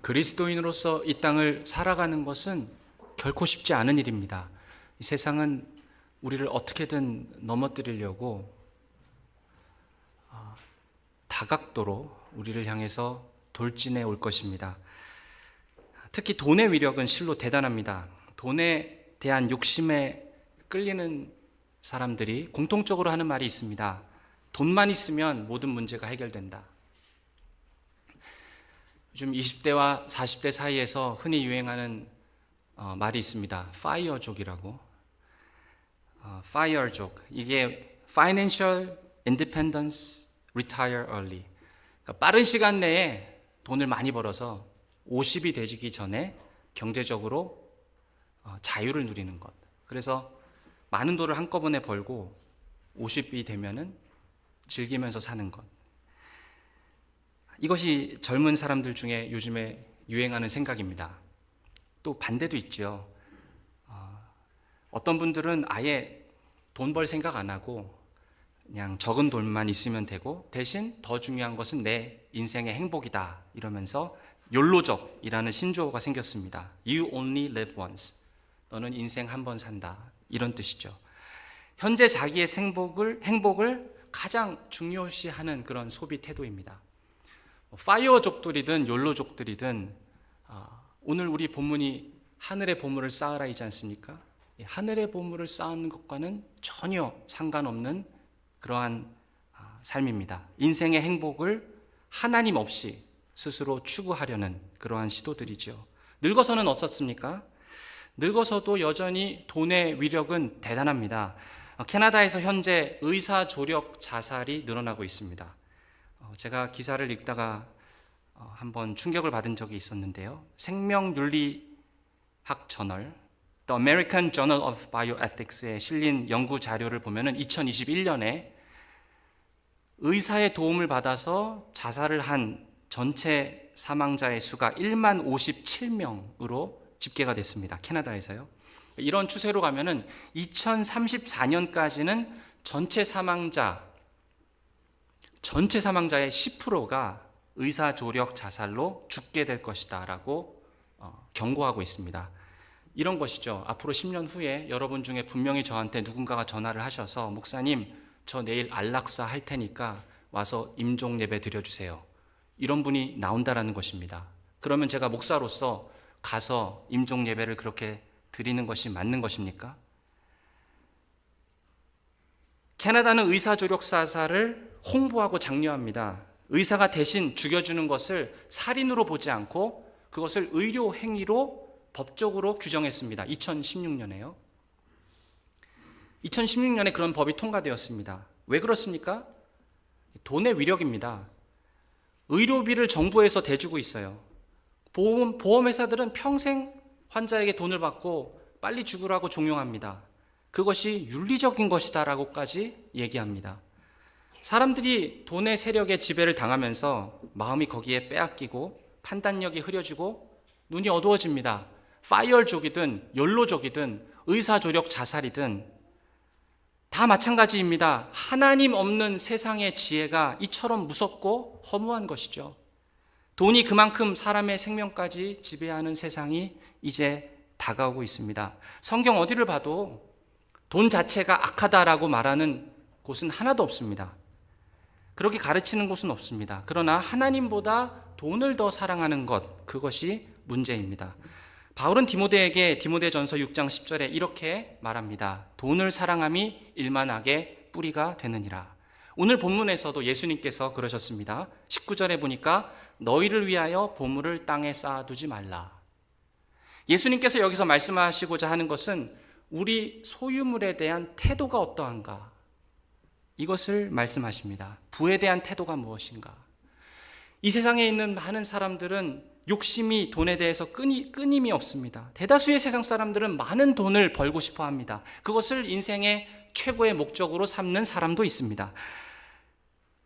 그리스도인으로서 이 땅을 살아가는 것은 결코 쉽지 않은 일입니다. 이 세상은 우리를 어떻게든 넘어뜨리려고 다각도로 우리를 향해서 돌진해 올 것입니다. 특히 돈의 위력은 실로 대단합니다. 돈에 대한 욕심에 끌리는 사람들이 공통적으로 하는 말이 있습니다. 돈만 있으면 모든 문제가 해결된다. 요즘 20대와 40대 사이에서 흔히 유행하는 말이 있습니다. 파이어족이라고. 파이어족. 이게 Financial Independence, Retire Early. 그러니까 빠른 시간 내에 돈을 많이 벌어서 50이 되기 전에 경제적으로 자유를 누리는 것. 그래서 많은 돈을 한꺼번에 벌고 50이 되면은 즐기면서 사는 것. 이것이 젊은 사람들 중에 요즘에 유행하는 생각입니다. 또 반대도 있죠. 어떤 분들은 아예 돈 벌 생각 안 하고 그냥 적은 돈만 있으면 되고 대신 더 중요한 것은 내 인생의 행복이다 이러면서 욜로족이라는 신조어가 생겼습니다. You only live once. 너는 인생 한 번 산다. 이런 뜻이죠. 현재 자기의 행복을 가장 중요시하는 그런 소비 태도입니다. 파이어족들이든 욜로족들이든 오늘 우리 본문이 하늘의 보물을 쌓으라이지 않습니까? 하늘의 보물을 쌓는 것과는 전혀 상관없는 그러한 삶입니다. 인생의 행복을 하나님 없이 스스로 추구하려는 그러한 시도들이죠. 늙어서는 어떻습니까? 늙어서도 여전히 돈의 위력은 대단합니다. 캐나다에서 현재 의사 조력 자살이 늘어나고 있습니다. 제가 기사를 읽다가 한번 충격을 받은 적이 있었는데요. 생명윤리학 저널 The American Journal of Bioethics에 실린 연구 자료를 보면은 2021년에 의사의 도움을 받아서 자살을 한 전체 사망자의 수가 1만 57명으로 집계가 됐습니다. 캐나다에서요. 이런 추세로 가면은 2034년까지는 전체 사망자의 10%가 의사 조력 자살로 죽게 될 것이다 라고 경고하고 있습니다. 이런 것이죠. 앞으로 10년 후에 여러분 중에 분명히 저한테 누군가가 전화를 하셔서 목사님 저 내일 안락사 할 테니까 와서 임종 예배 드려주세요. 이런 분이 나온다라는 것입니다. 그러면 제가 목사로서 가서 임종 예배를 그렇게 드리는 것이 맞는 것입니까? 캐나다는 의사 조력 자살을 홍보하고 장려합니다. 의사가 대신 죽여주는 것을 살인으로 보지 않고 그것을 의료 행위로 법적으로 규정했습니다. 2016년에요. 2016년에 그런 법이 통과되었습니다. 왜 그렇습니까? 돈의 위력입니다. 의료비를 정부에서 대주고 있어요. 보험회사들은 평생 환자에게 돈을 받고 빨리 죽으라고 종용합니다. 그것이 윤리적인 것이다라고까지 얘기합니다. 사람들이 돈의 세력에 지배를 당하면서 마음이 거기에 빼앗기고 판단력이 흐려지고 눈이 어두워집니다. 파이어족이든 욜로족이든 의사조력 자살이든 다 마찬가지입니다. 하나님 없는 세상의 지혜가 이처럼 무섭고 허무한 것이죠. 돈이 그만큼 사람의 생명까지 지배하는 세상이 이제 다가오고 있습니다. 성경 어디를 봐도 돈 자체가 악하다라고 말하는 곳은 하나도 없습니다. 그렇게 가르치는 곳은 없습니다. 그러나 하나님보다 돈을 더 사랑하는 것, 그것이 문제입니다. 바울은 디모데전서 6장 10절에 이렇게 말합니다. 돈을 사랑함이 일만하게 뿌리가 되느니라. 오늘 본문에서도 예수님께서 그러셨습니다. 19절에 보니까 너희를 위하여 보물을 땅에 쌓아두지 말라. 예수님께서 여기서 말씀하시고자 하는 것은 우리 소유물에 대한 태도가 어떠한가? 이것을 말씀하십니다. 부에 대한 태도가 무엇인가? 이 세상에 있는 많은 사람들은 욕심이 돈에 대해서 끊임이 없습니다. 대다수의 세상 사람들은 많은 돈을 벌고 싶어 합니다. 그것을 인생의 최고의 목적으로 삼는 사람도 있습니다.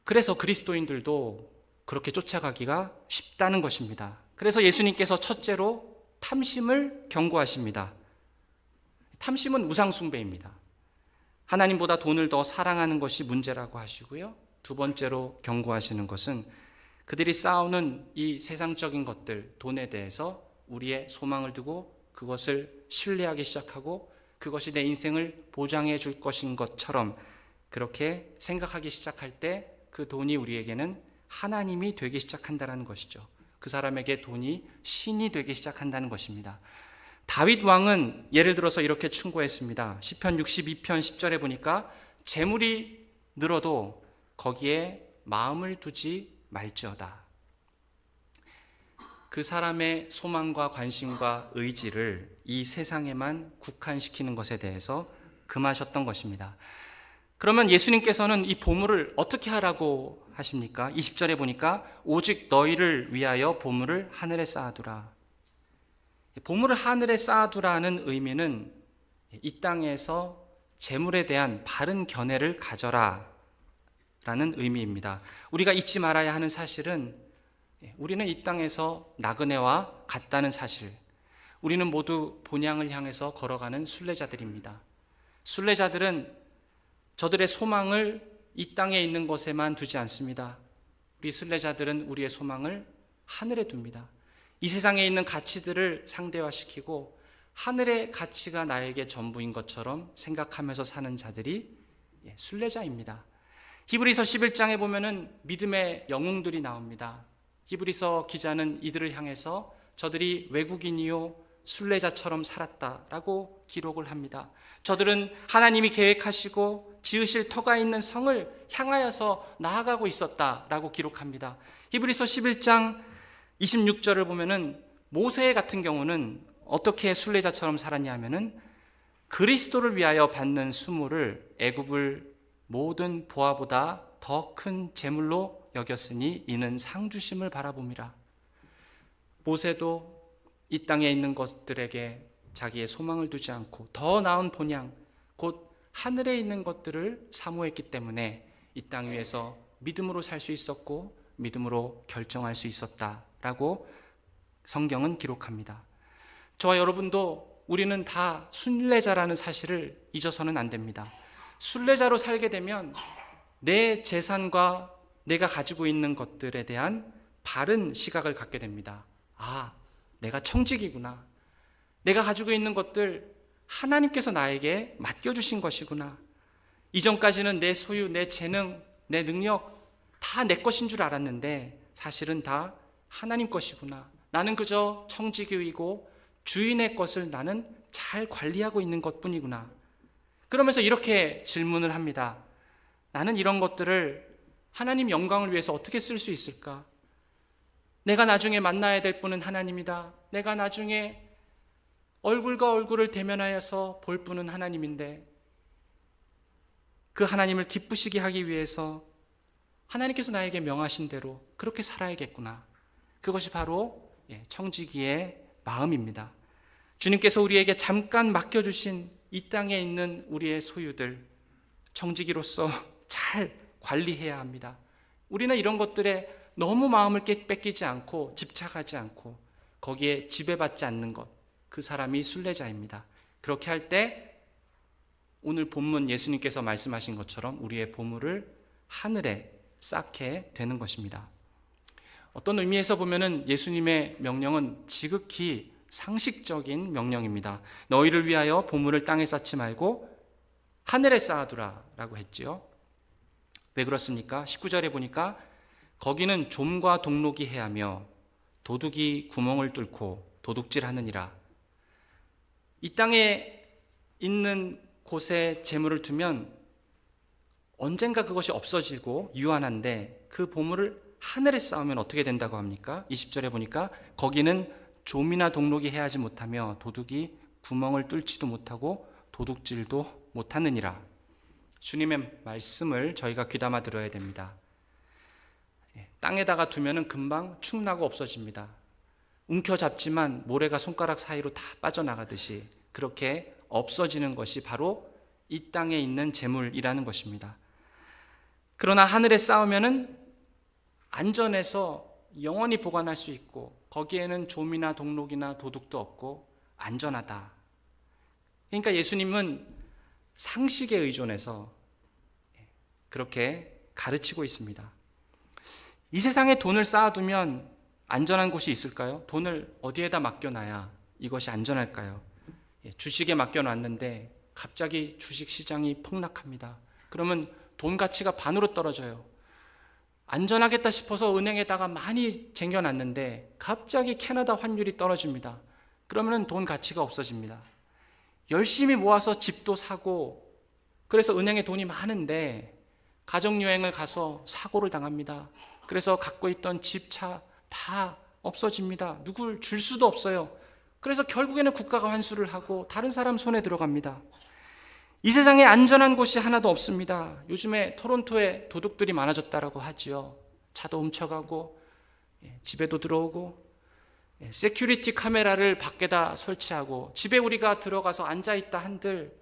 그래서 그리스도인들도 그렇게 쫓아가기가 쉽다는 것입니다. 그래서 예수님께서 첫째로 탐심을 경고하십니다. 탐심은 우상숭배입니다. 하나님보다 돈을 더 사랑하는 것이 문제라고 하시고요. 두 번째로 경고하시는 것은 그들이 쌓아오는 이 세상적인 것들, 돈에 대해서 우리의 소망을 두고 그것을 신뢰하기 시작하고 그것이 내 인생을 보장해 줄 것인 것처럼 그렇게 생각하기 시작할 때 그 돈이 우리에게는 하나님이 되기 시작한다는 것이죠. 그 사람에게 돈이 신이 되기 시작한다는 것입니다. 다윗 왕은 예를 들어서 이렇게 충고했습니다. 시편 62편 10절에 보니까 재물이 늘어도 거기에 마음을 두지 말지어다. 그 사람의 소망과 관심과 의지를 이 세상에만 국한시키는 것에 대해서 금하셨던 것입니다. 그러면 예수님께서는 이 보물을 어떻게 하라고 하십니까? 20절에 보니까 오직 너희를 위하여 보물을 하늘에 쌓아두라. 보물을 하늘에 쌓아두라는 의미는 이 땅에서 재물에 대한 바른 견해를 가져라 라는 의미입니다. 우리가 잊지 말아야 하는 사실은 우리는 이 땅에서 나그네와 같다는 사실, 우리는 모두 본향을 향해서 걸어가는 순례자들입니다. 순례자들은 저들의 소망을 이 땅에 있는 것에만 두지 않습니다. 우리 순례자들은 우리의 소망을 하늘에 둡니다. 이 세상에 있는 가치들을 상대화시키고 하늘의 가치가 나에게 전부인 것처럼 생각하면서 사는 자들이 순례자입니다. 히브리서 11장에 보면은 믿음의 영웅들이 나옵니다. 히브리서 기자는 이들을 향해서 저들이 외국인이요 순례자처럼 살았다라고 기록을 합니다. 저들은 하나님이 계획하시고 지으실 터가 있는 성을 향하여서 나아가고 있었다라고 기록합니다. 히브리서 11장 26절을 보면은 모세 같은 경우는 어떻게 순례자처럼 살았냐 하면은 그리스도를 위하여 받는 수모를 애굽을 모든 보화보다 더 큰 재물로 여겼으니 이는 상 주심을 바라봄이라. 모세도 이 땅에 있는 것들에게 자기의 소망을 두지 않고 더 나은 본향, 곧 하늘에 있는 것들을 사모했기 때문에 이 땅 위에서 믿음으로 살 수 있었고 믿음으로 결정할 수 있었다라고 성경은 기록합니다. 저와 여러분도 우리는 다 순례자라는 사실을 잊어서는 안 됩니다. 순례자로 살게 되면 내 재산과 내가 가지고 있는 것들에 대한 바른 시각을 갖게 됩니다. 아, 내가 청직이구나. 내가 가지고 있는 것들 하나님께서 나에게 맡겨주신 것이구나. 이전까지는 내 소유, 내 재능, 내 능력 다 내 것인 줄 알았는데 사실은 다 하나님 것이구나. 나는 그저 청지기이고 주인의 것을 나는 잘 관리하고 있는 것뿐이구나. 그러면서 이렇게 질문을 합니다. 나는 이런 것들을 하나님 영광을 위해서 어떻게 쓸 수 있을까? 내가 나중에 만나야 될 분은 하나님이다. 내가 나중에 얼굴과 얼굴을 대면하여서 볼 분은 하나님인데 그 하나님을 기쁘시게 하기 위해서 하나님께서 나에게 명하신 대로 그렇게 살아야겠구나. 그것이 바로 청지기의 마음입니다. 주님께서 우리에게 잠깐 맡겨주신 이 땅에 있는 우리의 소유들 청지기로서 잘 관리해야 합니다. 우리는 이런 것들에 너무 마음을 뺏기지 않고 집착하지 않고 거기에 지배받지 않는 것, 그 사람이 순례자입니다. 그렇게 할 때 오늘 본문 예수님께서 말씀하신 것처럼 우리의 보물을 하늘에 쌓게 되는 것입니다. 어떤 의미에서 보면은 예수님의 명령은 지극히 상식적인 명령입니다. 너희를 위하여 보물을 땅에 쌓지 말고 하늘에 쌓아두라 라고 했지요. 왜 그렇습니까? 19절에 보니까 거기는 좀과 동록이 해하며 도둑이 구멍을 뚫고 도둑질하느니라. 이 땅에 있는 곳에 재물을 두면 언젠가 그것이 없어지고 유한한데 그 보물을 하늘에 쌓으면 어떻게 된다고 합니까? 20절에 보니까 거기는 좀이나 동록이 해하지 못하며 도둑이 구멍을 뚫지도 못하고 도둑질도 못하느니라. 주님의 말씀을 저희가 귀담아 들어야 됩니다. 땅에다가 두면은 금방 축나고 없어집니다. 움켜잡지만 모래가 손가락 사이로 다 빠져나가듯이 그렇게 없어지는 것이 바로 이 땅에 있는 재물이라는 것입니다. 그러나 하늘에 쌓으면은 안전해서 영원히 보관할 수 있고 거기에는 좀이나 동록이나 도둑도 없고 안전하다. 그러니까 예수님은 상식에 의존해서 그렇게 가르치고 있습니다. 이 세상에 돈을 쌓아두면 안전한 곳이 있을까요? 돈을 어디에다 맡겨놔야 이것이 안전할까요? 주식에 맡겨놨는데 갑자기 주식 시장이 폭락합니다. 그러면 돈 가치가 반으로 떨어져요. 안전하겠다 싶어서 은행에다가 많이 쟁여놨는데 갑자기 캐나다 환율이 떨어집니다. 그러면 돈 가치가 없어집니다. 열심히 모아서 집도 사고 그래서 은행에 돈이 많은데 가족여행을 가서 사고를 당합니다. 그래서 갖고 있던 집, 차 다 없어집니다. 누굴 줄 수도 없어요. 그래서 결국에는 국가가 환수를 하고 다른 사람 손에 들어갑니다. 이 세상에 안전한 곳이 하나도 없습니다. 요즘에 토론토에 도둑들이 많아졌다고 하지요. 차도 훔쳐가고 집에도 들어오고 세큐리티 카메라를 밖에다 설치하고 집에 우리가 들어가서 앉아있다 한들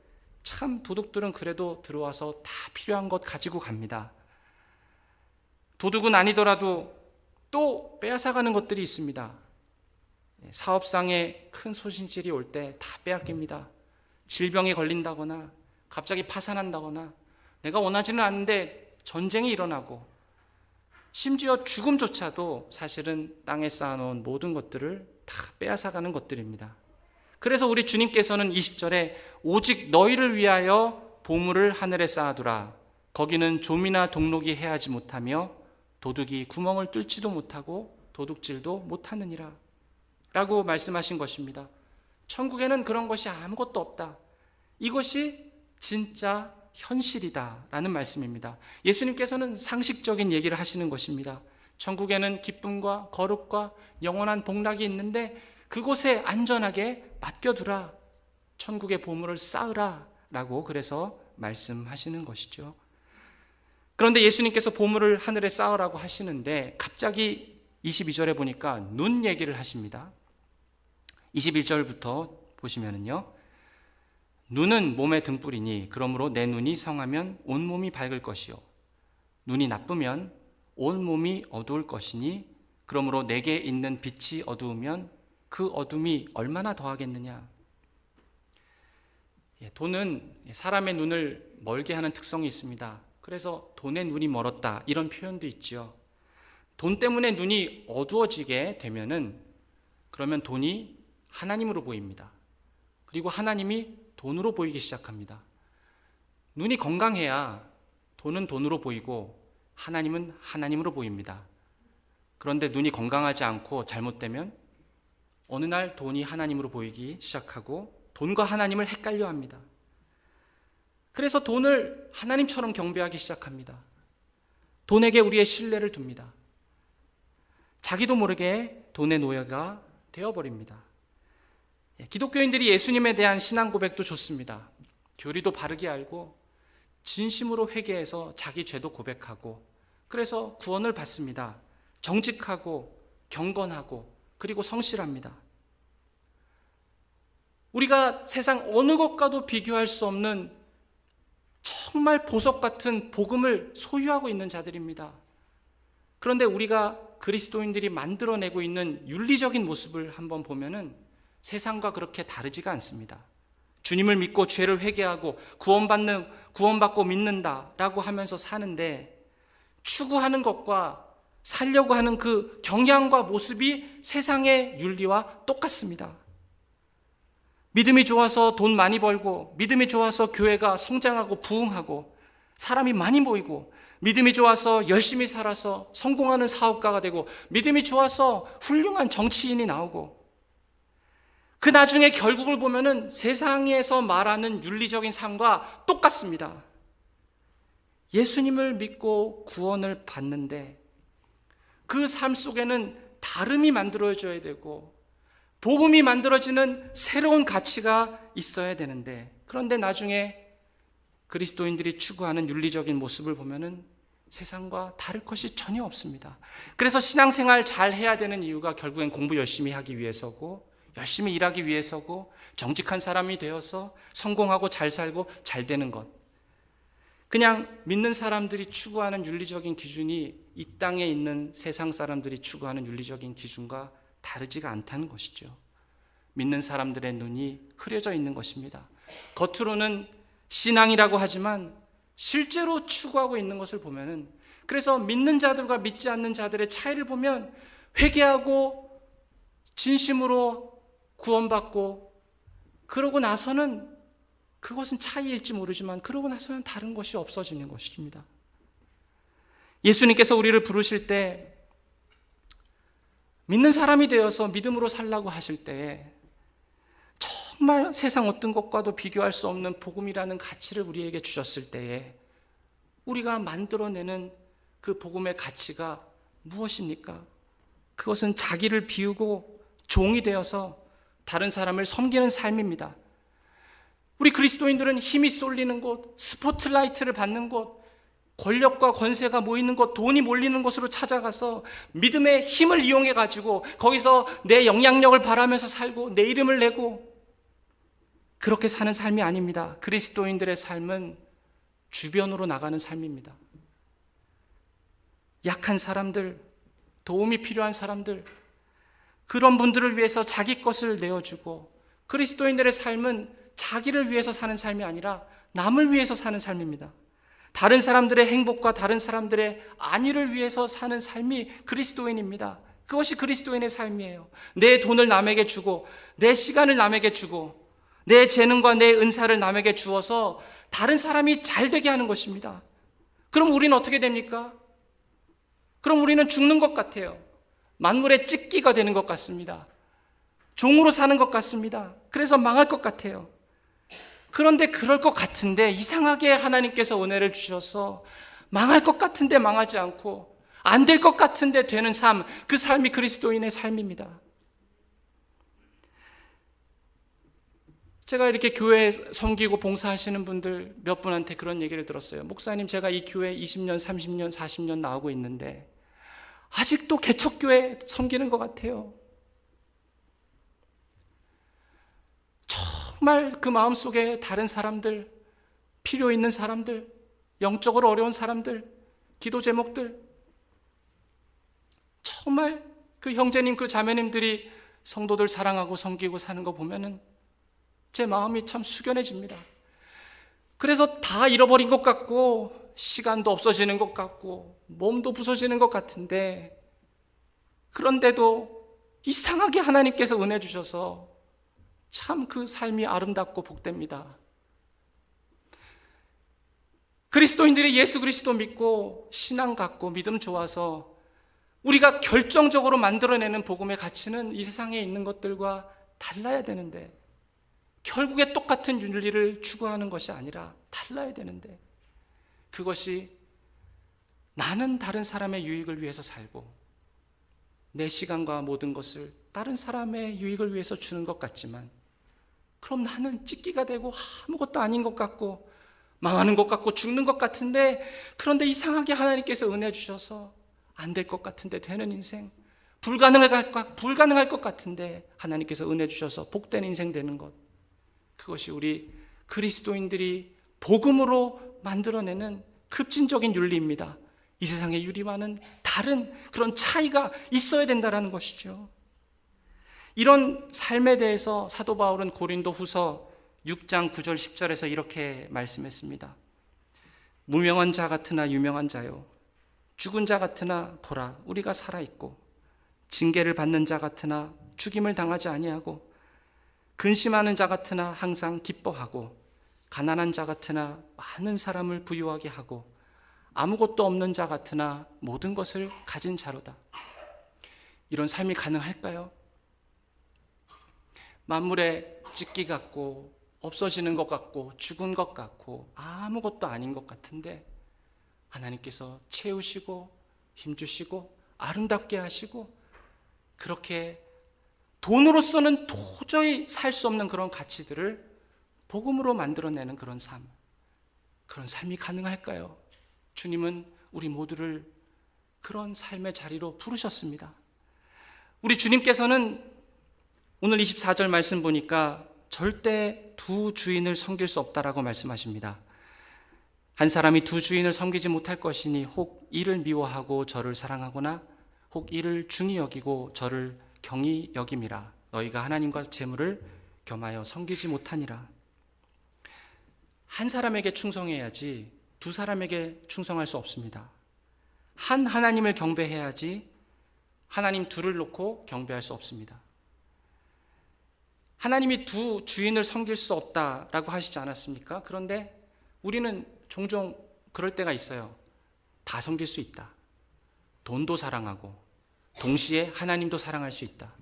참 도둑들은 그래도 들어와서 다 필요한 것 가지고 갑니다. 도둑은 아니더라도 또 빼앗아가는 것들이 있습니다. 사업상에 큰 소신질이 올 때 다 빼앗깁니다. 질병이 걸린다거나 갑자기 파산한다거나 내가 원하지는 않는데 전쟁이 일어나고 심지어 죽음조차도 사실은 땅에 쌓아놓은 모든 것들을 다 빼앗아가는 것들입니다. 그래서 우리 주님께서는 20절에 오직 너희를 위하여 보물을 하늘에 쌓아두라. 거기는 좀이나 동록이 해하지 못하며 도둑이 구멍을 뚫지도 못하고 도둑질도 못하느니라 라고 말씀하신 것입니다. 천국에는 그런 것이 아무것도 없다. 이것이 진짜 현실이다 라는 말씀입니다. 예수님께서는 상식적인 얘기를 하시는 것입니다. 천국에는 기쁨과 거룩과 영원한 복락이 있는데 그곳에 안전하게 맡겨두라. 천국의 보물을 쌓으라 라고 그래서 말씀하시는 것이죠. 그런데 예수님께서 보물을 하늘에 쌓으라고 하시는데 갑자기 22절에 보니까 눈 얘기를 하십니다. 21절부터 보시면은요. 눈은 몸의 등불이니 그러므로 내 눈이 성하면 온몸이 밝을 것이요 눈이 나쁘면 온몸이 어두울 것이니 그러므로 내게 있는 빛이 어두우면 그 어둠이 얼마나 더하겠느냐. 돈은 사람의 눈을 멀게 하는 특성이 있습니다. 그래서 돈의 눈이 멀었다 이런 표현도 있죠. 돈 때문에 눈이 어두워지게 되면은 그러면 돈이 하나님으로 보입니다. 그리고 하나님이 돈으로 보이기 시작합니다. 눈이 건강해야 돈은 돈으로 보이고 하나님은 하나님으로 보입니다. 그런데 눈이 건강하지 않고 잘못되면 어느 날 돈이 하나님으로 보이기 시작하고 돈과 하나님을 헷갈려 합니다. 그래서 돈을 하나님처럼 경배하기 시작합니다. 돈에게 우리의 신뢰를 둡니다. 자기도 모르게 돈의 노예가 되어버립니다. 기독교인들이 예수님에 대한 신앙 고백도 좋습니다. 교리도 바르게 알고 진심으로 회개해서 자기 죄도 고백하고 그래서 구원을 받습니다. 정직하고 경건하고 그리고 성실합니다. 우리가 세상 어느 것과도 비교할 수 없는 정말 보석 같은 복음을 소유하고 있는 자들입니다. 그런데 우리가 그리스도인들이 만들어내고 있는 윤리적인 모습을 한번 보면은 세상과 그렇게 다르지가 않습니다. 주님을 믿고 죄를 회개하고 구원받고 믿는다라고 하면서 사는데 추구하는 것과 살려고 하는 그 경향과 모습이 세상의 윤리와 똑같습니다. 믿음이 좋아서 돈 많이 벌고 믿음이 좋아서 교회가 성장하고 부흥하고 사람이 많이 모이고 믿음이 좋아서 열심히 살아서 성공하는 사업가가 되고 믿음이 좋아서 훌륭한 정치인이 나오고 그 나중에 결국을 보면은 세상에서 말하는 윤리적인 삶과 똑같습니다. 예수님을 믿고 구원을 받는데 그 삶 속에는 다름이 만들어져야 되고 복음이 만들어지는 새로운 가치가 있어야 되는데 그런데 나중에 그리스도인들이 추구하는 윤리적인 모습을 보면은 세상과 다를 것이 전혀 없습니다. 그래서 신앙생활 잘 해야 되는 이유가 결국엔 공부 열심히 하기 위해서고 열심히 일하기 위해서고 정직한 사람이 되어서 성공하고 잘 살고 잘 되는 것. 그냥 믿는 사람들이 추구하는 윤리적인 기준이 이 땅에 있는 세상 사람들이 추구하는 윤리적인 기준과 다르지가 않다는 것이죠. 믿는 사람들의 눈이 흐려져 있는 것입니다. 겉으로는 신앙이라고 하지만 실제로 추구하고 있는 것을 보면은, 그래서 믿는 자들과 믿지 않는 자들의 차이를 보면 회개하고 진심으로 구원받고 그러고 나서는 그것은 차이일지 모르지만 그러고 나서는 다른 것이 없어지는 것입니다. 예수님께서 우리를 부르실 때 믿는 사람이 되어서 믿음으로 살라고 하실 때 정말 세상 어떤 것과도 비교할 수 없는 복음이라는 가치를 우리에게 주셨을 때에 우리가 만들어내는 그 복음의 가치가 무엇입니까? 그것은 자기를 비우고 종이 되어서 다른 사람을 섬기는 삶입니다. 우리 그리스도인들은 힘이 쏠리는 곳, 스포트라이트를 받는 곳, 권력과 권세가 모이는 곳, 돈이 몰리는 곳으로 찾아가서 믿음의 힘을 이용해 가지고 거기서 내 영향력을 발하면서 살고 내 이름을 내고 그렇게 사는 삶이 아닙니다. 그리스도인들의 삶은 주변으로 나가는 삶입니다. 약한 사람들, 도움이 필요한 사람들, 그런 분들을 위해서 자기 것을 내어주고, 그리스도인들의 삶은 자기를 위해서 사는 삶이 아니라 남을 위해서 사는 삶입니다. 다른 사람들의 행복과 다른 사람들의 안위를 위해서 사는 삶이 그리스도인입니다. 그것이 그리스도인의 삶이에요. 내 돈을 남에게 주고, 내 시간을 남에게 주고, 내 재능과 내 은사를 남에게 주어서 다른 사람이 잘 되게 하는 것입니다. 그럼 우리는 어떻게 됩니까? 그럼 우리는 죽는 것 같아요. 만물의 찢기가 되는 것 같습니다. 종으로 사는 것 같습니다. 그래서 망할 것 같아요. 그런데 그럴 것 같은데 이상하게 하나님께서 은혜를 주셔서 망할 것 같은데 망하지 않고 안 될 것 같은데 되는 삶, 그 삶이 그리스도인의 삶입니다. 제가 이렇게 교회에 섬기고 봉사하시는 분들 몇 분한테 그런 얘기를 들었어요. 목사님, 제가 이 교회 20년, 30년, 40년 나오고 있는데 아직도 개척교회 섬기는 것 같아요. 정말 그 마음속에 다른 사람들, 필요 있는 사람들, 영적으로 어려운 사람들, 기도 제목들, 정말 그 형제님, 그 자매님들이 성도들 사랑하고 섬기고 사는 거 보면은 제 마음이 참 숙연해집니다. 그래서 다 잃어버린 것 같고 시간도 없어지는 것 같고 몸도 부서지는 것 같은데, 그런데도 이상하게 하나님께서 은혜 주셔서 참 그 삶이 아름답고 복됩니다. 그리스도인들이 예수 그리스도 믿고 신앙 갖고 믿음 좋아서 우리가 결정적으로 만들어내는 복음의 가치는 이 세상에 있는 것들과 달라야 되는데, 결국에 똑같은 윤리를 추구하는 것이 아니라 달라야 되는데, 그것이 나는 다른 사람의 유익을 위해서 살고 내 시간과 모든 것을 다른 사람의 유익을 위해서 주는 것 같지만, 그럼 나는 찢기가 되고 아무것도 아닌 것 같고 망하는 것 같고 죽는 것 같은데, 그런데 이상하게 하나님께서 은혜 주셔서 안 될 것 같은데 되는 인생, 불가능할 것 같은데 하나님께서 은혜 주셔서 복된 인생 되는 것, 그것이 우리 그리스도인들이 복음으로 만들어내는 급진적인 윤리입니다. 이 세상의 윤리와는 다른 그런 차이가 있어야 된다는 것이죠. 이런 삶에 대해서 사도 바울은 고린도 후서 6장 9절 10절에서 이렇게 말씀했습니다. 무명한 자 같으나 유명한 자요, 죽은 자 같으나 보라 우리가 살아있고, 징계를 받는 자 같으나 죽임을 당하지 아니하고, 근심하는 자 같으나 항상 기뻐하고, 가난한 자 같으나 많은 사람을 부유하게 하고, 아무것도 없는 자 같으나 모든 것을 가진 자로다. 이런 삶이 가능할까요? 만물의 찢기 같고 없어지는 것 같고 죽은 것 같고 아무것도 아닌 것 같은데 하나님께서 채우시고 힘주시고 아름답게 하시고, 그렇게 돈으로서는 도저히 살 수 없는 그런 가치들을 복음으로 만들어내는 그런 삶, 그런 삶이 가능할까요? 주님은 우리 모두를 그런 삶의 자리로 부르셨습니다. 우리 주님께서는 오늘 24절 말씀 보니까 절대 두 주인을 섬길 수 없다라고 말씀하십니다. 한 사람이 두 주인을 섬기지 못할 것이니 혹 이를 미워하고 저를 사랑하거나 혹 이를 중히 여기고 저를 경히 여김이라. 너희가 하나님과 재물을 겸하여 섬기지 못하니라. 한 사람에게 충성해야지 두 사람에게 충성할 수 없습니다. 한 하나님을 경배해야지 하나님 둘을 놓고 경배할 수 없습니다. 하나님이 두 주인을 섬길 수 없다라고 하시지 않았습니까? 그런데 우리는 종종 그럴 때가 있어요. 다 섬길 수 있다. 돈도 사랑하고 동시에 하나님도 사랑할 수 있다.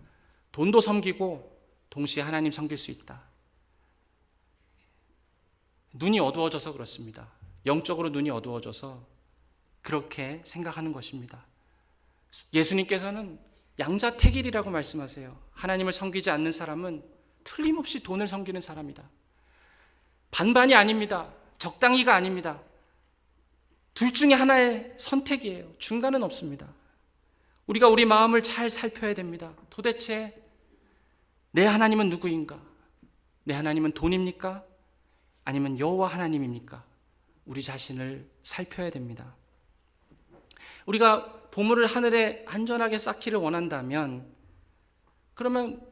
돈도 섬기고 동시에 하나님 섬길 수 있다. 눈이 어두워져서 그렇습니다. 영적으로 눈이 어두워져서 그렇게 생각하는 것입니다. 예수님께서는 양자택일이라고 말씀하세요. 하나님을 섬기지 않는 사람은 틀림없이 돈을 섬기는 사람이다. 반반이 아닙니다. 적당히가 아닙니다. 둘 중에 하나의 선택이에요. 중간은 없습니다. 우리가 우리 마음을 잘 살펴야 됩니다. 도대체 내 하나님은 누구인가? 내 하나님은 돈입니까? 아니면 여호와 하나님입니까? 우리 자신을 살펴야 됩니다. 우리가 보물을 하늘에 안전하게 쌓기를 원한다면 그러면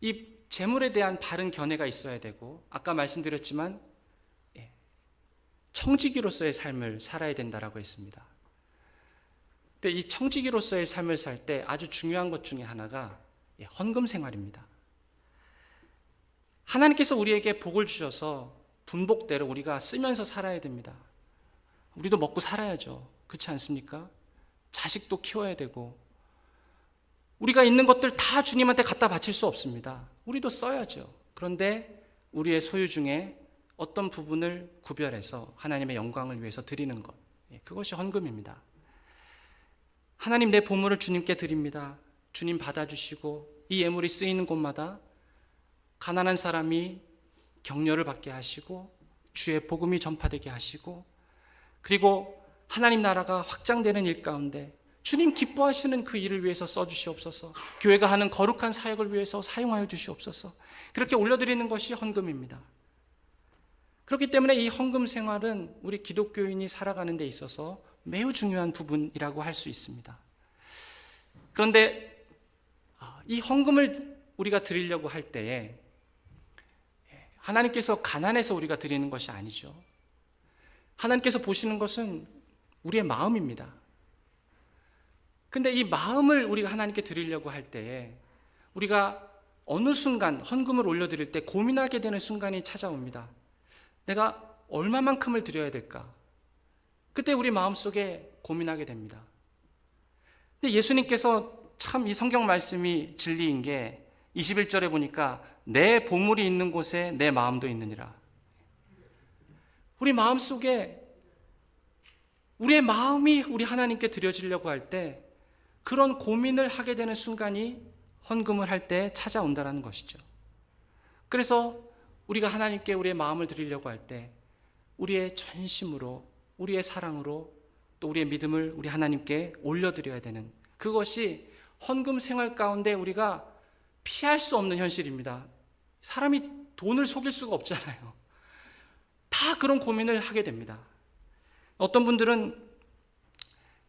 이 재물에 대한 바른 견해가 있어야 되고, 아까 말씀드렸지만 청지기로서의 삶을 살아야 된다라고 했습니다. 근데 이 청지기로서의 삶을 살 때 아주 중요한 것 중에 하나가 헌금 생활입니다. 하나님께서 우리에게 복을 주셔서 분복대로 우리가 쓰면서 살아야 됩니다. 우리도 먹고 살아야죠. 그렇지 않습니까? 자식도 키워야 되고, 우리가 있는 것들 다 주님한테 갖다 바칠 수 없습니다. 우리도 써야죠. 그런데 우리의 소유 중에 어떤 부분을 구별해서 하나님의 영광을 위해서 드리는 것, 그것이 헌금입니다. 하나님, 내 보물을 주님께 드립니다. 주님 받아주시고 이 예물이 쓰이는 곳마다 가난한 사람이 격려를 받게 하시고 주의 복음이 전파되게 하시고, 그리고 하나님 나라가 확장되는 일 가운데 주님 기뻐하시는 그 일을 위해서 써주시옵소서. 교회가 하는 거룩한 사역을 위해서 사용하여 주시옵소서. 그렇게 올려드리는 것이 헌금입니다. 그렇기 때문에 이 헌금 생활은 우리 기독교인이 살아가는 데 있어서 매우 중요한 부분이라고 할 수 있습니다. 그런데 이 헌금을 우리가 드리려고 할 때에 하나님께서 가난해서 우리가 드리는 것이 아니죠. 하나님께서 보시는 것은 우리의 마음입니다. 근데 이 마음을 우리가 하나님께 드리려고 할 때에 우리가 어느 순간 헌금을 올려드릴 때 고민하게 되는 순간이 찾아옵니다. 내가 얼마만큼을 드려야 될까? 그때 우리 마음속에 고민하게 됩니다. 근데 예수님께서 참 이 성경 말씀이 진리인 게 21절에 보니까 내 보물이 있는 곳에 내 마음도 있느니라. 우리 마음속에 우리의 마음이 우리 하나님께 드려지려고 할 때 그런 고민을 하게 되는 순간이 헌금을 할 때 찾아온다는 것이죠. 그래서 우리가 하나님께 우리의 마음을 드리려고 할 때 우리의 전심으로, 우리의 사랑으로, 또 우리의 믿음을 우리 하나님께 올려드려야 되는, 그것이 헌금 생활 가운데 우리가 피할 수 없는 현실입니다. 사람이 돈을 속일 수가 없잖아요. 다 그런 고민을 하게 됩니다. 어떤 분들은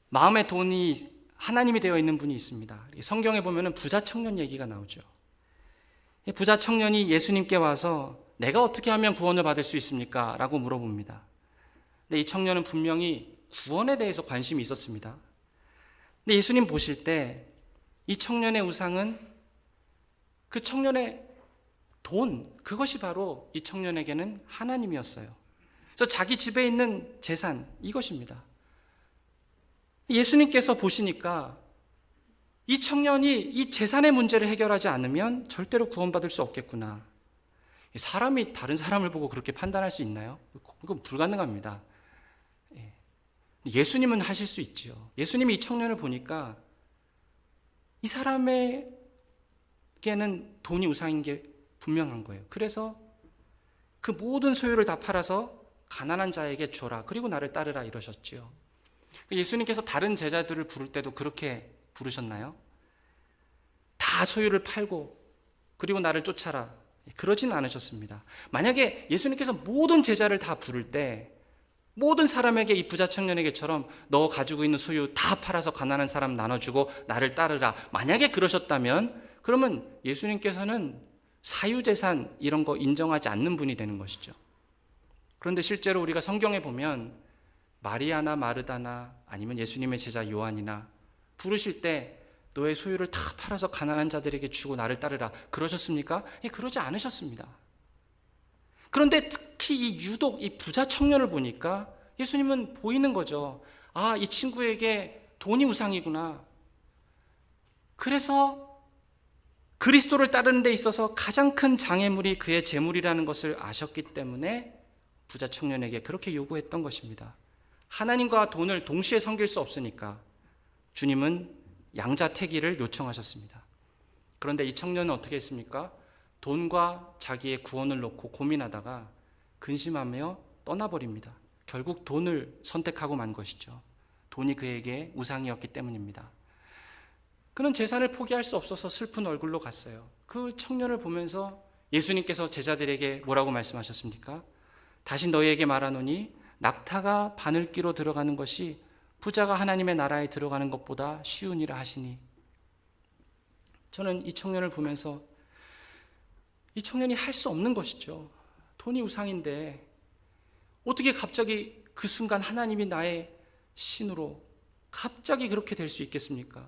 마음의 돈이 하나님이 되어 있는 분이 있습니다. 성경에 보면 부자 청년 얘기가 나오죠. 부자 청년이 예수님께 와서 내가 어떻게 하면 구원을 받을 수 있습니까? 라고 물어봅니다. 근데 이 청년은 분명히 구원에 대해서 관심이 있었습니다. 근데 예수님 보실 때 이 청년의 우상은 그 청년의 돈, 그것이 바로 이 청년에게는 하나님이었어요. 그래서 자기 집에 있는 재산, 이것입니다. 예수님께서 보시니까 이 청년이 이 재산의 문제를 해결하지 않으면 절대로 구원받을 수 없겠구나. 사람이 다른 사람을 보고 그렇게 판단할 수 있나요? 그건 불가능합니다. 예수님은 하실 수 있지요. 예수님이 이 청년을 보니까 이 사람에게는 돈이 우상인 게 분명한 거예요. 그래서 그 모든 소유를 다 팔아서 가난한 자에게 줘라. 그리고 나를 따르라 이러셨지요. 예수님께서 다른 제자들을 부를 때도 그렇게 부르셨나요? 다 소유를 팔고 그리고 나를 쫓아라. 그러진 않으셨습니다. 만약에 예수님께서 모든 제자를 다 부를 때 모든 사람에게 이 부자 청년에게처럼 너 가지고 있는 소유 다 팔아서 가난한 사람 나눠주고 나를 따르라, 만약에 그러셨다면 그러면 예수님께서는 사유재산 이런 거 인정하지 않는 분이 되는 것이죠. 그런데 실제로 우리가 성경에 보면 마리아나 마르다나 아니면 예수님의 제자 요한이나 부르실 때 너의 소유를 다 팔아서 가난한 자들에게 주고 나를 따르라 그러셨습니까? 예, 그러지 않으셨습니다. 그런데 특히 유독 이 부자 청년을 보니까 예수님은 보이는 거죠. 아, 이 친구에게 돈이 우상이구나. 그래서 그리스도를 따르는 데 있어서 가장 큰 장애물이 그의 재물이라는 것을 아셨기 때문에 부자 청년에게 그렇게 요구했던 것입니다. 하나님과 돈을 동시에 섬길 수 없으니까 주님은 양자택일을 요청하셨습니다. 그런데 이 청년은 어떻게 했습니까? 돈과 자기의 구원을 놓고 고민하다가 근심하며 떠나버립니다. 결국 돈을 선택하고 만 것이죠. 돈이 그에게 우상이었기 때문입니다. 그는 재산을 포기할 수 없어서 슬픈 얼굴로 갔어요. 그 청년을 보면서 예수님께서 제자들에게 뭐라고 말씀하셨습니까? 다시 너희에게 말하노니 낙타가 바늘기로 들어가는 것이 부자가 하나님의 나라에 들어가는 것보다 쉬우니라 하시니. 저는 이 청년을 보면서 이 청년이 할 수 없는 것이죠. 돈이 우상인데 어떻게 갑자기 그 순간 하나님이 나의 신으로 갑자기 그렇게 될 수 있겠습니까?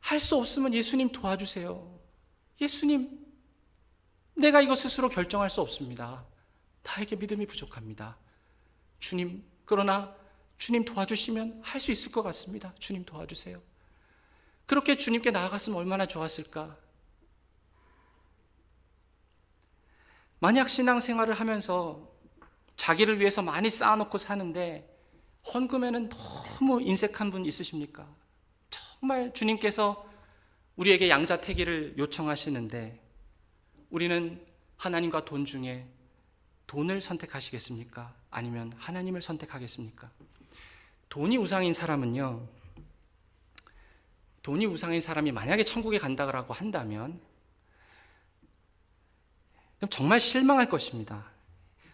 할 수 없으면 예수님 도와주세요. 예수님, 내가 이거 스스로 결정할 수 없습니다. 나에게 믿음이 부족합니다. 주님, 그러나 주님 도와주시면 할 수 있을 것 같습니다. 주님 도와주세요. 그렇게 주님께 나아갔으면 얼마나 좋았을까? 만약 신앙생활을 하면서 자기를 위해서 많이 쌓아놓고 사는데 헌금에는 너무 인색한 분 있으십니까? 정말 주님께서 우리에게 양자택일을 요청하시는데 우리는 하나님과 돈 중에 돈을 선택하시겠습니까? 아니면 하나님을 선택하겠습니까? 돈이 우상인 사람은요, 돈이 우상인 사람이 만약에 천국에 간다고 한다면 정말 실망할 것입니다.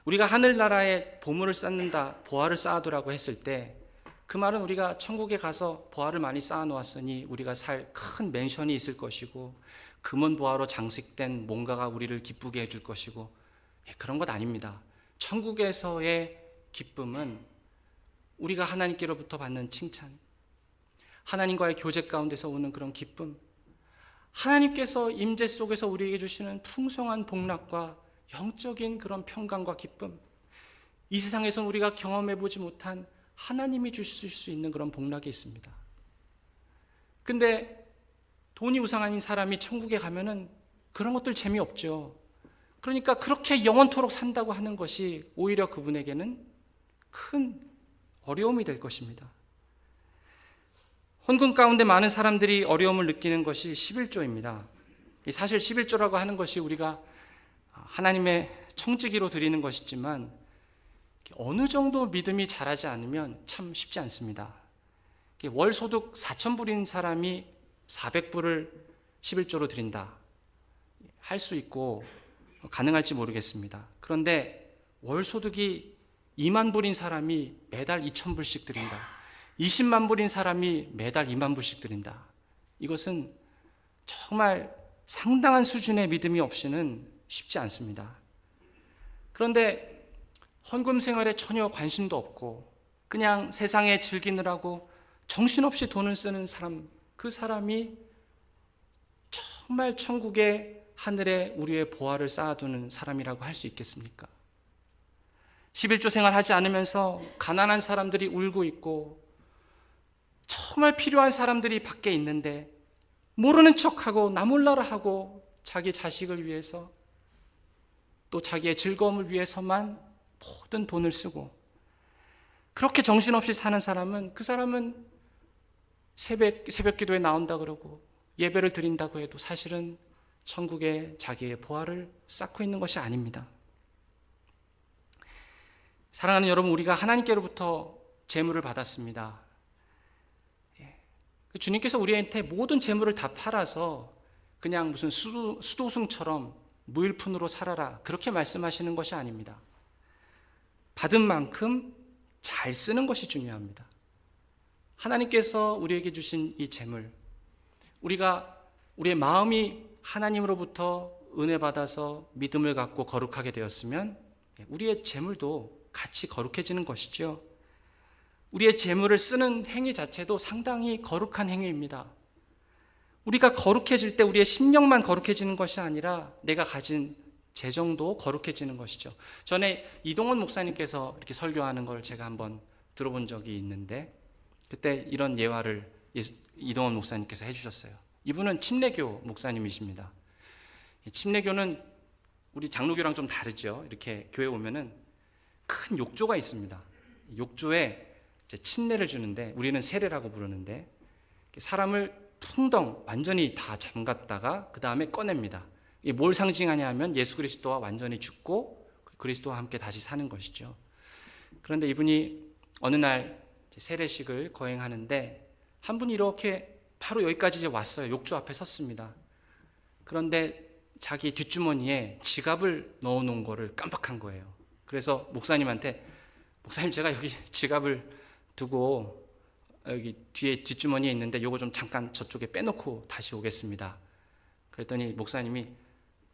우리가 하늘나라에 보물을 쌓는다, 보화를 쌓아두라고 했을 때 그 말은 우리가 천국에 가서 보화를 많이 쌓아놓았으니 우리가 살 큰 맨션이 있을 것이고 금은 보화로 장식된 뭔가가 우리를 기쁘게 해줄 것이고, 그런 것 아닙니다. 천국에서의 기쁨은 우리가 하나님께로부터 받는 칭찬, 하나님과의 교제 가운데서 오는 그런 기쁨, 하나님께서 임재 속에서 우리에게 주시는 풍성한 복락과 영적인 그런 평강과 기쁨, 이 세상에서 우리가 경험해보지 못한 하나님이 주실 수 있는 그런 복락이 있습니다. 근데 돈이 우상인 사람이 천국에 가면은 그런 것들 재미없죠. 그러니까 그렇게 영원토록 산다고 하는 것이 오히려 그분에게는 큰 어려움이 될 것입니다. 헌금 가운데 많은 사람들이 어려움을 느끼는 것이 11조입니다. 사실 11조라고 하는 것이 우리가 하나님의 청지기로 드리는 것이지만 어느 정도 믿음이 자라지 않으면 참 쉽지 않습니다. 월 소득 4,000불인 사람이 400불을 11조로 드린다 할 수 있고 가능할지 모르겠습니다. 그런데 월 소득이 2만 불인 사람이 매달 2,000불씩 드린다, 20만 불인 사람이 매달 2만 불씩 드린다, 이것은 정말 상당한 수준의 믿음이 없이는 쉽지 않습니다. 그런데 헌금 생활에 전혀 관심도 없고 그냥 세상에 즐기느라고 정신없이 돈을 쓰는 사람, 그 사람이 정말 천국의 하늘에 우리의 보화를 쌓아두는 사람이라고 할 수 있겠습니까? 11조 생활하지 않으면서 가난한 사람들이 울고 있고 정말 필요한 사람들이 밖에 있는데 모르는 척하고 나 몰라라 하고 자기 자식을 위해서 또 자기의 즐거움을 위해서만 모든 돈을 쓰고 그렇게 정신없이 사는 사람은, 그 사람은 새벽 기도에 나온다 그러고 예배를 드린다고 해도 사실은 천국에 자기의 보화를 쌓고 있는 것이 아닙니다. 사랑하는 여러분, 우리가 하나님께로부터 재물을 받았습니다. 주님께서 우리한테 모든 재물을 다 팔아서 그냥 무슨 수도승처럼 무일푼으로 살아라 그렇게 말씀하시는 것이 아닙니다. 받은 만큼 잘 쓰는 것이 중요합니다. 하나님께서 우리에게 주신 이 재물, 우리의 마음이 하나님으로부터 은혜 받아서 믿음을 갖고 거룩하게 되었으면 우리의 재물도 같이 거룩해지는 것이죠. 우리의 재물을 쓰는 행위 자체도 상당히 거룩한 행위입니다. 우리가 거룩해질 때 우리의 심령만 거룩해지는 것이 아니라 내가 가진 재정도 거룩해지는 것이죠. 전에 이동원 목사님께서 이렇게 설교하는 걸 제가 한번 들어본 적이 있는데, 그때 이런 예화를 이동원 목사님께서 해주셨어요. 이분은 침례교 목사님이십니다. 침례교는 우리 장로교랑 좀 다르죠. 이렇게 교회 오면은 큰 욕조가 있습니다. 욕조에 이제 침례를 주는데, 우리는 세례라고 부르는데, 사람을 풍덩 완전히 다 잠갔다가 그 다음에 꺼냅니다. 이게 뭘 상징하냐 하면 예수 그리스도와 완전히 죽고 그리스도와 함께 다시 사는 것이죠. 그런데 이분이 어느 날 세례식을 거행하는데 한 분이 이렇게 바로 여기까지 이제 왔어요. 욕조 앞에 섰습니다. 그런데 자기 뒷주머니에 지갑을 넣어놓은 거를 깜빡한 거예요. 그래서 목사님한테, 목사님 제가 여기 지갑을 두고 여기 뒤에 뒷주머니에 있는데 요거 좀 잠깐 저쪽에 빼놓고 다시 오겠습니다. 그랬더니 목사님이,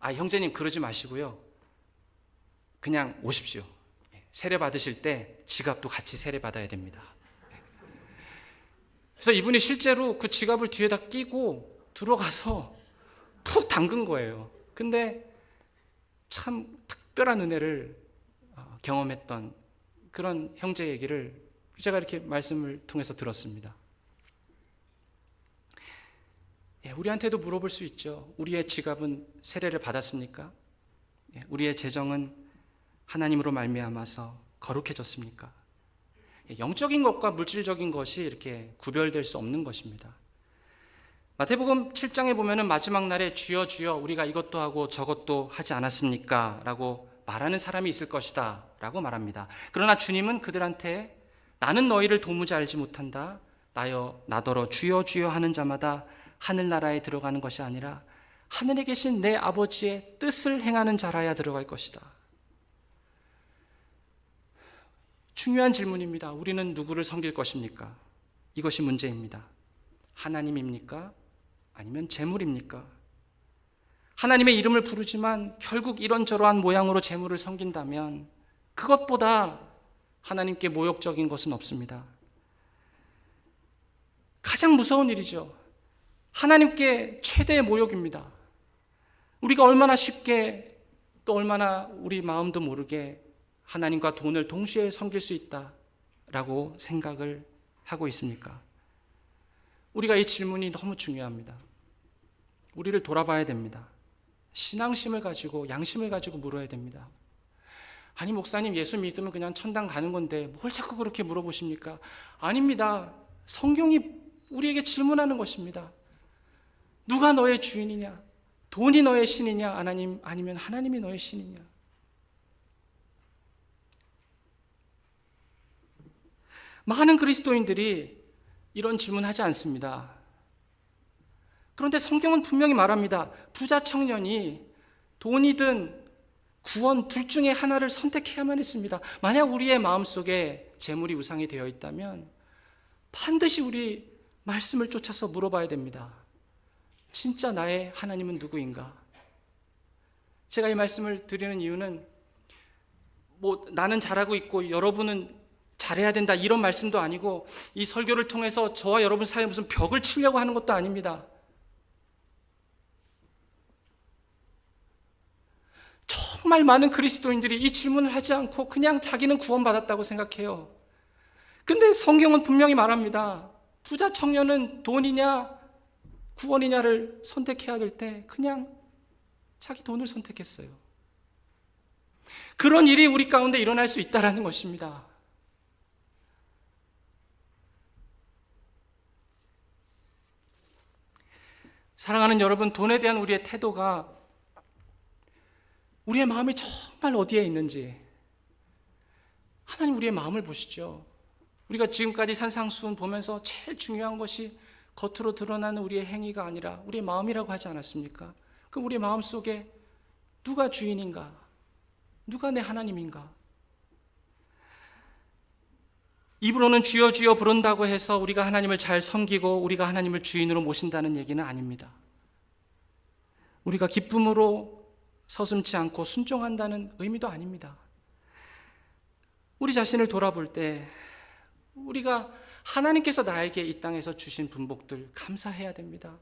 형제님 그러지 마시고요, 그냥 오십시오. 세례 받으실 때 지갑도 같이 세례 받아야 됩니다. 그래서 이분이 실제로 그 지갑을 뒤에다 끼고 들어가서 푹 담근 거예요. 근데 참 특별한 은혜를 경험했던 그런 형제 얘기를 제가 이렇게 말씀을 통해서 들었습니다. 우리한테도 물어볼 수 있죠. 우리의 지갑은 세례를 받았습니까? 우리의 재정은 하나님으로 말미암아서 거룩해졌습니까? 영적인 것과 물질적인 것이 이렇게 구별될 수 없는 것입니다. 마태복음 7장에 보면은 마지막 날에 주여 주여 우리가 이것도 하고 저것도 하지 않았습니까? 라고 말하는 사람이 있을 것이다 라고 말합니다. 그러나 주님은 그들한테 나는 너희를 도무지 알지 못한다. 나더러 주여 주여 하는 자마다 하늘나라에 들어가는 것이 아니라 하늘에 계신 내 아버지의 뜻을 행하는 자라야 들어갈 것이다. 중요한 질문입니다. 우리는 누구를 섬길 것입니까? 이것이 문제입니다. 하나님입니까? 아니면 재물입니까? 하나님의 이름을 부르지만 결국 이런저러한 모양으로 재물을 섬긴다면 그것보다 하나님께 모욕적인 것은 없습니다. 가장 무서운 일이죠. 하나님께 최대의 모욕입니다. 우리가 얼마나 쉽게 또 얼마나 우리 마음도 모르게 하나님과 돈을 동시에 섬길 수 있다라고 생각을 하고 있습니까? 우리가 이 질문이 너무 중요합니다. 우리를 돌아봐야 됩니다. 신앙심을 가지고 양심을 가지고 물어야 됩니다. 아니 목사님 예수 믿으면 그냥 천당 가는 건데 뭘 자꾸 그렇게 물어보십니까? 아닙니다. 성경이 우리에게 질문하는 것입니다. 누가 너의 주인이냐? 돈이 너의 신이냐? 아니면 하나님이 너의 신이냐? 많은 그리스도인들이 이런 질문하지 않습니다. 그런데 성경은 분명히 말합니다. 부자 청년이 돈이든 구원 둘 중에 하나를 선택해야만 했습니다. 만약 우리의 마음속에 재물이 우상이 되어 있다면 반드시 우리 말씀을 쫓아서 물어봐야 됩니다. 진짜 나의 하나님은 누구인가? 제가 이 말씀을 드리는 이유는 나는 잘하고 있고 여러분은 잘해야 된다 이런 말씀도 아니고 이 설교를 통해서 저와 여러분 사이에 무슨 벽을 치려고 하는 것도 아닙니다. 정말 많은 그리스도인들이 이 질문을 하지 않고 그냥 자기는 구원받았다고 생각해요. 근데 성경은 분명히 말합니다. 부자 청년은 돈이냐 구원이냐를 선택해야 될 때 그냥 자기 돈을 선택했어요. 그런 일이 우리 가운데 일어날 수 있다는 것입니다. 사랑하는 여러분, 돈에 대한 우리의 태도가 우리의 마음이 정말 어디에 있는지 하나님 우리의 마음을 보시죠. 우리가 지금까지 산상수훈 보면서 제일 중요한 것이 겉으로 드러나는 우리의 행위가 아니라 우리의 마음이라고 하지 않았습니까? 그럼 우리의 마음 속에 누가 주인인가? 누가 내 하나님인가? 입으로는 주여 주여 부른다고 해서 우리가 하나님을 잘 섬기고 우리가 하나님을 주인으로 모신다는 얘기는 아닙니다. 우리가 기쁨으로 서슴지 않고 순종한다는 의미도 아닙니다. 우리 자신을 돌아볼 때 우리가 하나님께서 나에게 이 땅에서 주신 분복들 감사해야 됩니다.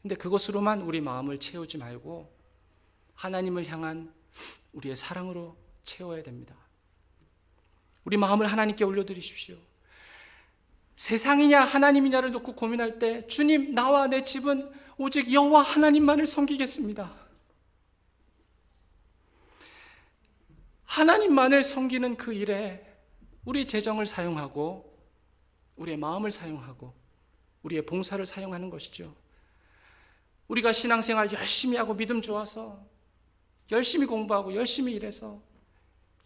근데 그것으로만 우리 마음을 채우지 말고 하나님을 향한 우리의 사랑으로 채워야 됩니다. 우리 마음을 하나님께 올려드리십시오. 세상이냐 하나님이냐를 놓고 고민할 때 주님, 나와 내 집은 오직 여호와 하나님만을 섬기겠습니다. 하나님만을 섬기는 그 일에 우리 재정을 사용하고 우리의 마음을 사용하고 우리의 봉사를 사용하는 것이죠. 우리가 신앙생활 열심히 하고 믿음 좋아서 열심히 공부하고 열심히 일해서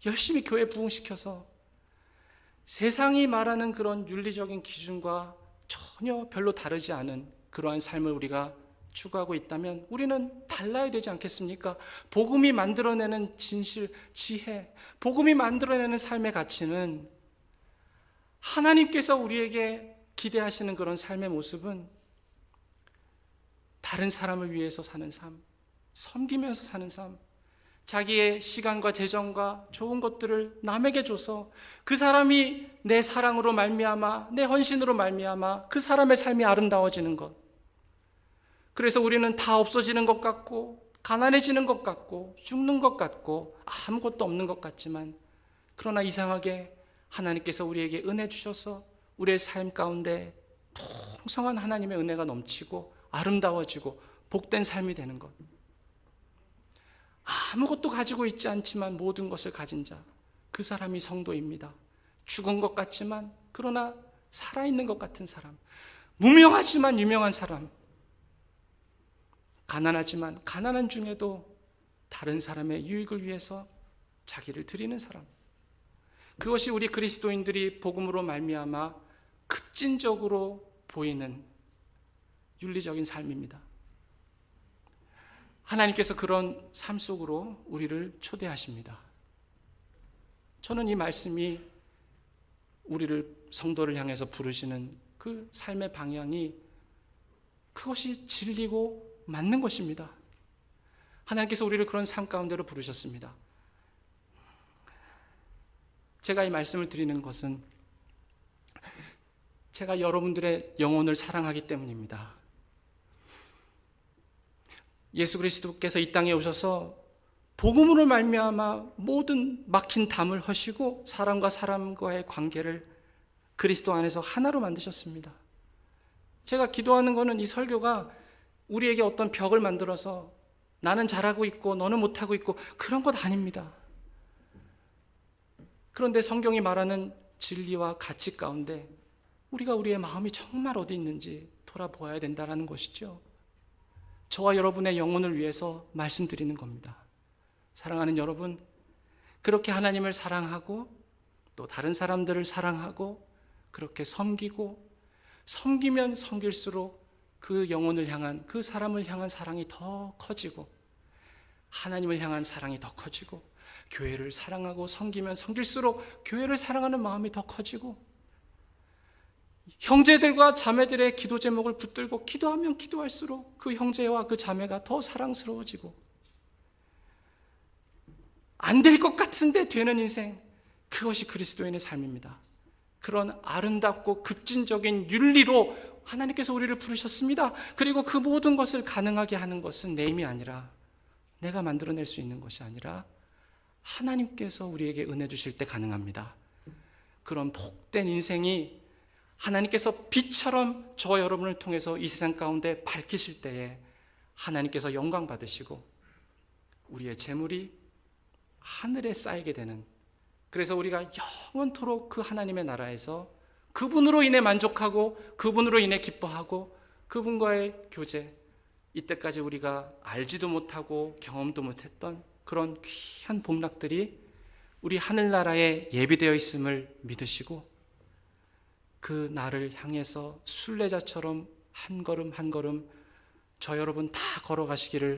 열심히 교회 부흥시켜서 세상이 말하는 그런 윤리적인 기준과 전혀 별로 다르지 않은 그러한 삶을 우리가 추구하고 있다면 우리는 달라야 되지 않겠습니까? 복음이 만들어내는 진실, 지혜, 복음이 만들어내는 삶의 가치는 하나님께서 우리에게 기대하시는 그런 삶의 모습은 다른 사람을 위해서 사는 삶, 섬기면서 사는 삶, 자기의 시간과 재정과 좋은 것들을 남에게 줘서 그 사람이 내 사랑으로 말미암아, 내 헌신으로 말미암아 그 사람의 삶이 아름다워지는 것. 그래서 우리는 다 없어지는 것 같고 가난해지는 것 같고 죽는 것 같고 아무것도 없는 것 같지만, 그러나 이상하게 하나님께서 우리에게 은혜 주셔서 우리의 삶 가운데 풍성한 하나님의 은혜가 넘치고 아름다워지고 복된 삶이 되는 것. 아무것도 가지고 있지 않지만 모든 것을 가진 자, 그 사람이 성도입니다. 죽은 것 같지만 그러나 살아있는 것 같은 사람, 무명하지만 유명한 사람, 가난하지만 가난한 중에도 다른 사람의 유익을 위해서 자기를 드리는 사람, 그것이 우리 그리스도인들이 복음으로 말미암아 급진적으로 보이는 윤리적인 삶입니다. 하나님께서 그런 삶 속으로 우리를 초대하십니다. 저는 이 말씀이 우리를 성도를 향해서 부르시는 그 삶의 방향이 그것이 진리고 맞는 것입니다. 하나님께서 우리를 그런 삶 가운데로 부르셨습니다. 제가 이 말씀을 드리는 것은 제가 여러분들의 영혼을 사랑하기 때문입니다. 예수 그리스도께서 이 땅에 오셔서 복음으로 말미암아 모든 막힌 담을 허시고 사람과 사람과의 관계를 그리스도 안에서 하나로 만드셨습니다. 제가 기도하는 것은 이 설교가 우리에게 어떤 벽을 만들어서 나는 잘하고 있고 너는 못하고 있고 그런 것 아닙니다. 그런데 성경이 말하는 진리와 가치 가운데 우리가 우리의 마음이 정말 어디 있는지 돌아보아야 된다는 것이죠. 저와 여러분의 영혼을 위해서 말씀드리는 겁니다. 사랑하는 여러분, 그렇게 하나님을 사랑하고 또 다른 사람들을 사랑하고 그렇게 섬기고 섬기면 섬길수록 그 영혼을 향한, 그 사람을 향한 사랑이 더 커지고 하나님을 향한 사랑이 더 커지고 교회를 사랑하고 섬기면 섬길수록 교회를 사랑하는 마음이 더 커지고 형제들과 자매들의 기도 제목을 붙들고 기도하면 기도할수록 그 형제와 그 자매가 더 사랑스러워지고 안 될 것 같은데 되는 인생, 그것이 그리스도인의 삶입니다. 그런 아름답고 급진적인 윤리로 하나님께서 우리를 부르셨습니다. 그리고 그 모든 것을 가능하게 하는 것은 내 힘이 아니라, 내가 만들어낼 수 있는 것이 아니라 하나님께서 우리에게 은혜 주실 때 가능합니다. 그런 복된 인생이 하나님께서 빛처럼 저와 여러분을 통해서 이 세상 가운데 밝히실 때에 하나님께서 영광 받으시고 우리의 재물이 하늘에 쌓이게 되는, 그래서 우리가 영원토록 그 하나님의 나라에서 그분으로 인해 만족하고 그분으로 인해 기뻐하고 그분과의 교제, 이때까지 우리가 알지도 못하고 경험도 못했던 그런 귀한 복락들이 우리 하늘나라에 예비되어 있음을 믿으시고 그 날을 향해서 순례자처럼 한 걸음 한 걸음 저 여러분 다 걸어가시기를